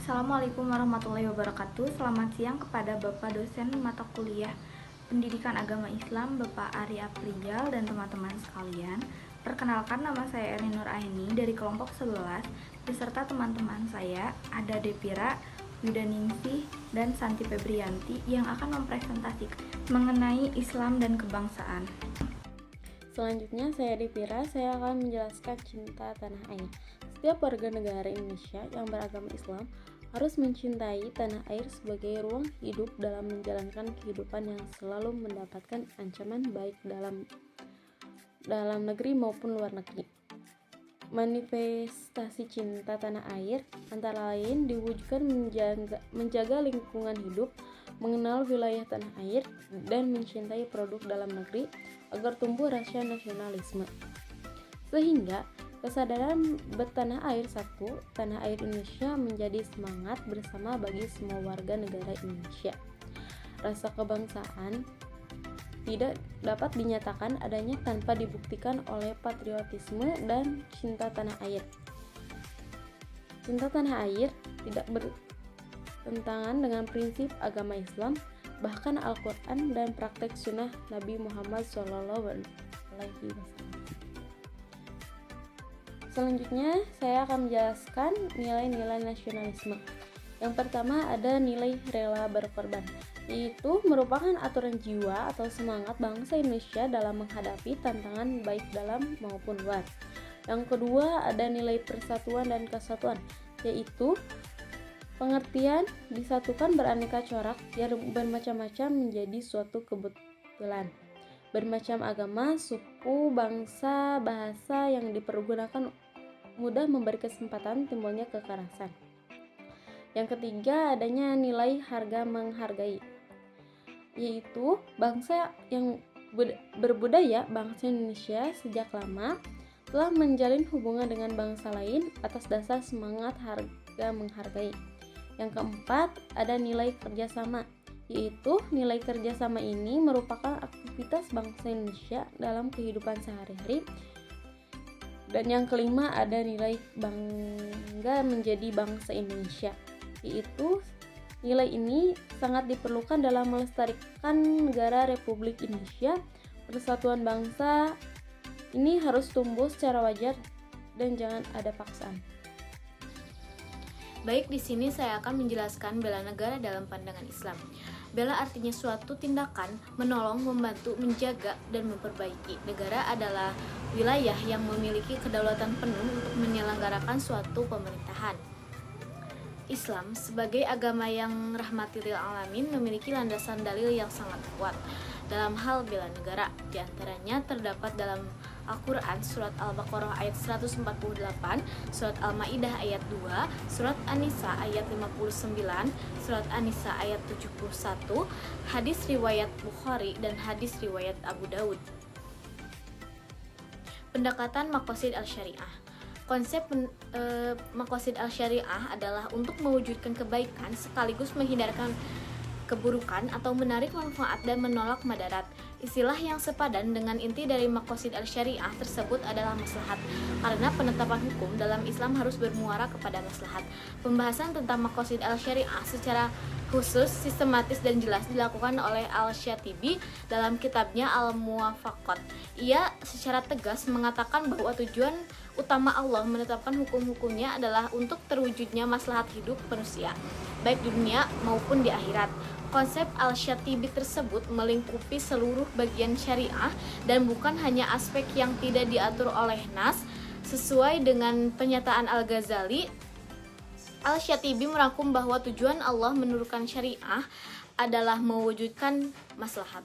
Assalamualaikum warahmatullahi wabarakatuh. Selamat siang kepada Bapak dosen mata kuliah Pendidikan Agama Islam, Bapak Ari Aprijal dan teman-teman sekalian. Perkenalkan, nama saya Erin Nur Aini dari kelompok 11 beserta teman-teman saya ada Devira, Yudaningsih, dan Santi Febrianti yang akan mempresentasikan mengenai Islam dan kebangsaan. Selanjutnya saya Devira, saya akan menjelaskan cinta tanah air. Setiap warga negara Indonesia yang beragama Islam harus mencintai tanah air sebagai ruang hidup dalam menjalankan kehidupan yang selalu mendapatkan ancaman baik dalam negeri maupun luar negeri. Manifestasi cinta tanah air antara lain diwujudkan menjaga lingkungan hidup, mengenal wilayah tanah air, dan mencintai produk dalam negeri agar tumbuh rasa nasionalisme. Sehingga kesadaran bertanah air satu, tanah air Indonesia menjadi semangat bersama bagi semua warga negara Indonesia. Rasa kebangsaan tidak dapat dinyatakan adanya tanpa dibuktikan oleh patriotisme dan cinta tanah air. Cinta tanah air tidak bertentangan dengan prinsip agama Islam, bahkan Al-Quran dan praktek sunnah Nabi Muhammad SAW. Selanjutnya, saya akan menjelaskan nilai-nilai nasionalisme. Yang pertama ada nilai rela berkorban, yaitu merupakan aturan jiwa atau semangat bangsa Indonesia dalam menghadapi tantangan baik dalam maupun luar. Yang kedua ada nilai persatuan dan kesatuan, yaitu pengertian disatukan beraneka corak biar bermacam-macam menjadi suatu kebetulan. Bermacam agama, suku, bangsa, bahasa yang dipergunakan mudah memberi kesempatan timbulnya kekerasan. Yang ketiga adanya nilai harga menghargai, yaitu bangsa yang berbudaya, bangsa Indonesia sejak lama telah menjalin hubungan dengan bangsa lain atas dasar semangat harga menghargai. Yang keempat ada nilai kerjasama, yaitu nilai kerjasama ini merupakan aktivitas bangsa Indonesia dalam kehidupan sehari-hari. Dan yang kelima ada nilai bangga menjadi bangsa Indonesia, yaitu nilai ini sangat diperlukan dalam melestarikan negara Republik Indonesia. Persatuan bangsa ini harus tumbuh secara wajar dan jangan ada paksaan. Baik, di sini saya akan menjelaskan bela negara dalam pandangan Islam. Bela artinya suatu tindakan menolong, membantu, menjaga, dan memperbaiki. Negara adalah wilayah yang memiliki kedaulatan penuh untuk menyelenggarakan suatu pemerintahan. Islam sebagai agama yang rahmatil alamin memiliki landasan dalil yang sangat kuat dalam hal bela negara. Di antaranya terdapat dalam Al-Quran, surat Al-Baqarah ayat 148, surat Al-Ma'idah ayat 2, surat An-Nisa ayat 59, surat An-Nisa ayat 71, hadis riwayat Bukhari dan hadis riwayat Abu Daud. Pendekatan maqasid al-syariah. Konsep maqasid al-syariah adalah untuk mewujudkan kebaikan sekaligus menghindarkan keburukan atau menarik manfaat dan menolak madarat. Istilah yang sepadan dengan inti dari maqasid al-syariah tersebut adalah maslahat, karena penetapan hukum dalam Islam harus bermuara kepada maslahat. Pembahasan tentang maqasid al-syariah secara khusus, sistematis dan jelas dilakukan oleh Al-Syatibi dalam kitabnya Al-Muwafaqat. Ia secara tegas mengatakan bahwa tujuan utama Allah menetapkan hukum-hukumnya adalah untuk terwujudnya maslahat hidup manusia, baik di dunia maupun di akhirat. Konsep Al-Syatibi tersebut melingkupi seluruh bagian syariah dan bukan hanya aspek yang tidak diatur oleh nas. Sesuai dengan pernyataan Al-Ghazali, Al-Syatibi merangkum bahwa tujuan Allah menurunkan syariah adalah mewujudkan maslahat.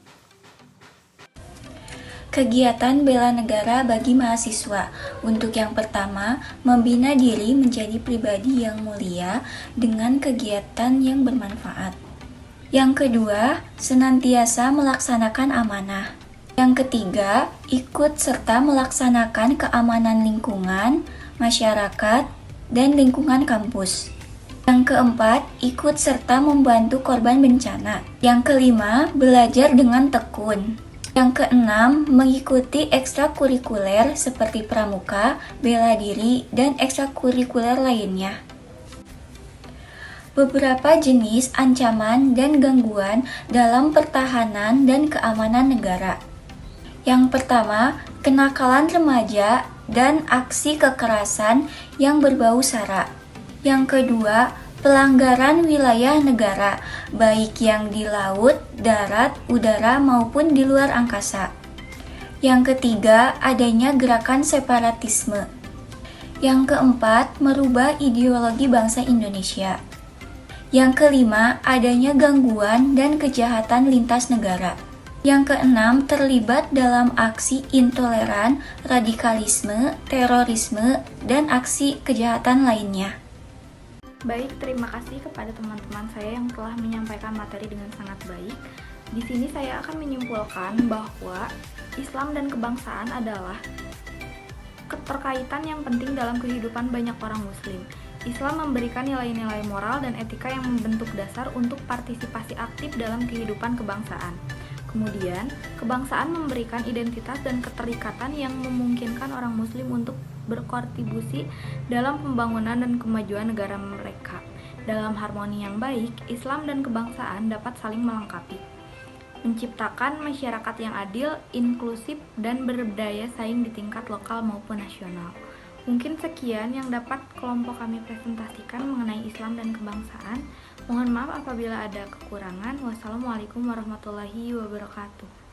Kegiatan bela negara bagi mahasiswa. Untuk yang pertama, membina diri menjadi pribadi yang mulia dengan kegiatan yang bermanfaat. Yang kedua, senantiasa melaksanakan amanah. Yang ketiga, ikut serta melaksanakan keamanan lingkungan, masyarakat, dan lingkungan kampus. Yang keempat, ikut serta membantu korban bencana. Yang kelima, belajar dengan tekun. Yang keenam, mengikuti ekstrakurikuler seperti pramuka, bela diri, dan ekstrakurikuler lainnya. Beberapa jenis ancaman dan gangguan dalam pertahanan dan keamanan negara. Yang pertama, kenakalan remaja dan aksi kekerasan yang berbau sara. Yang kedua, pelanggaran wilayah negara, baik yang di laut, darat, udara, maupun di luar angkasa. Yang ketiga, adanya gerakan separatisme. Yang keempat, merubah ideologi bangsa Indonesia. Yang kelima, adanya gangguan dan kejahatan lintas negara. Yang keenam, terlibat dalam aksi intoleran, radikalisme, terorisme, dan aksi kejahatan lainnya. Baik, terima kasih kepada teman-teman saya yang telah menyampaikan materi dengan sangat baik. Di sini saya akan menyimpulkan bahwa Islam dan kebangsaan adalah keterkaitan yang penting dalam kehidupan banyak orang muslim. Islam memberikan nilai-nilai moral dan etika yang membentuk dasar untuk partisipasi aktif dalam kehidupan kebangsaan. Kemudian, kebangsaan memberikan identitas dan keterikatan yang memungkinkan orang muslim untuk berkontribusi dalam pembangunan dan kemajuan negara mereka. Dalam harmoni yang baik, Islam dan kebangsaan dapat saling melengkapi, menciptakan masyarakat yang adil, inklusif, dan berdaya saing di tingkat lokal maupun nasional. Mungkin sekian yang dapat kelompok kami presentasikan mengenai Islam dan kebangsaan. Mohon maaf apabila ada kekurangan. Wassalamualaikum warahmatullahi wabarakatuh.